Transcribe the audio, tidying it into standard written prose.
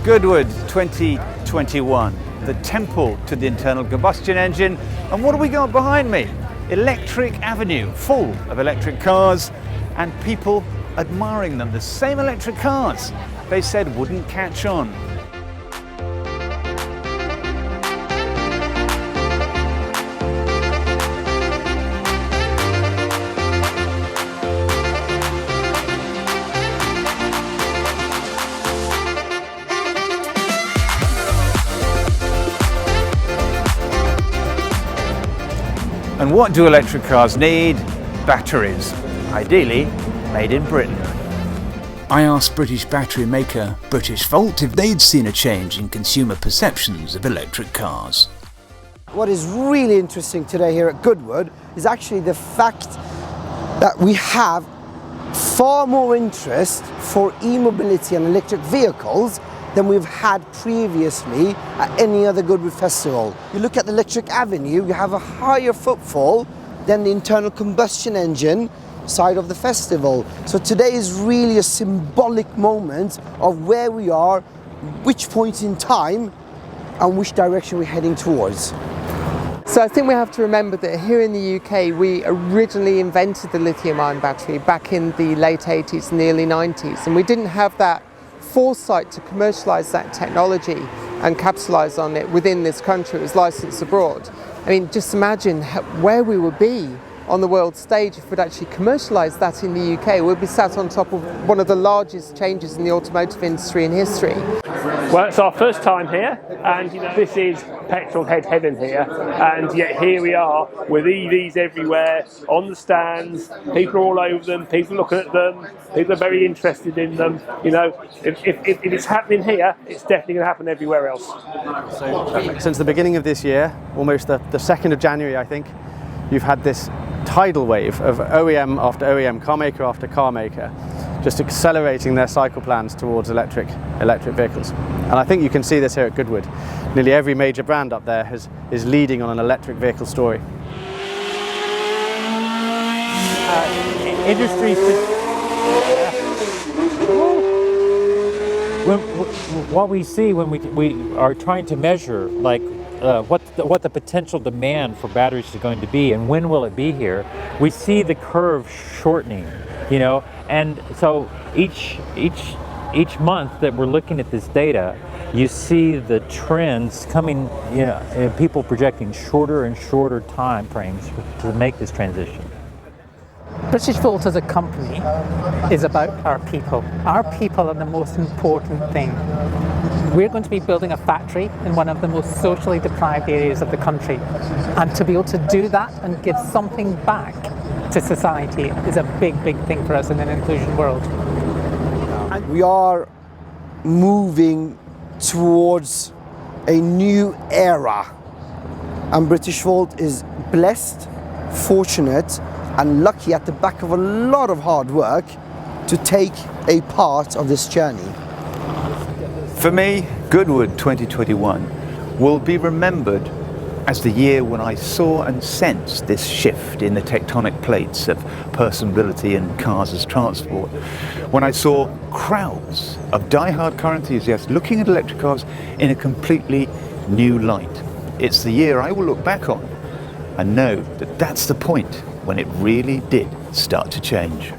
Goodwood 2021, the temple to the internal combustion engine. And what have we got behind me? Electric Avenue, full of electric cars and people admiring them. The same electric cars they said wouldn't catch on. And what do electric cars need? Batteries, ideally made in Britain. I asked British battery maker Britishvolt if they'd seen a change in consumer perceptions of electric cars. What is really interesting today here at Goodwood is actually the fact that we have far more interest for e-mobility and electric vehicles than we've had previously at any other Goodwood festival. You look at the Electric Avenue, you have a higher footfall than the internal combustion engine side of the festival. So today is really a symbolic moment of where we are, which point in time, and which direction we're heading towards. So I think we have to remember that here in the UK, we originally invented the lithium-ion battery back in the late 80s and the early 90s, and we didn't have that foresight to commercialise that technology and capitalise on it within this country. It was licensed abroad. I mean, just imagine where we would be on the world stage if we'd actually commercialised that in the UK. We'd be sat on top of one of the largest changes in the automotive industry in history. Well, it's our first time here, and this is petrol heaven here, and yet here we are with EVs everywhere, on the stands, people are all over them, people looking at them, people are very interested in them. If it's happening here, it's definitely going to happen everywhere else. So since the beginning of this year, almost the 2nd of January, I think, you've had this tidal wave of OEM after OEM, car maker after car maker, just accelerating their cycle plans towards electric vehicles. And I think you can see this here at Goodwood. Nearly every major brand up there is leading on an electric vehicle story. What we see when we are trying to measure, like what the potential demand for batteries is going to be and when will it be here, we see the curve shortening, and so each month that we're looking at this data, you see the trends coming, people projecting shorter and shorter time frames to make this transition. Britishvolt as a company is about our people. Our people are the most important thing. We're going to be building a factory in one of the most socially deprived areas of the country. And to be able to do that and give something back to society is a big, big thing for us in an inclusion world. We are moving towards a new era. And Britishvolt is blessed, fortunate, and lucky at the back of a lot of hard work to take a part of this journey. For me, Goodwood 2021 will be remembered as the year when I saw and sensed this shift in the tectonic plates of personability and cars as transport. When I saw crowds of die-hard car enthusiasts looking at electric cars in a completely new light. It's the year I will look back on and know that that's the point when it really did start to change.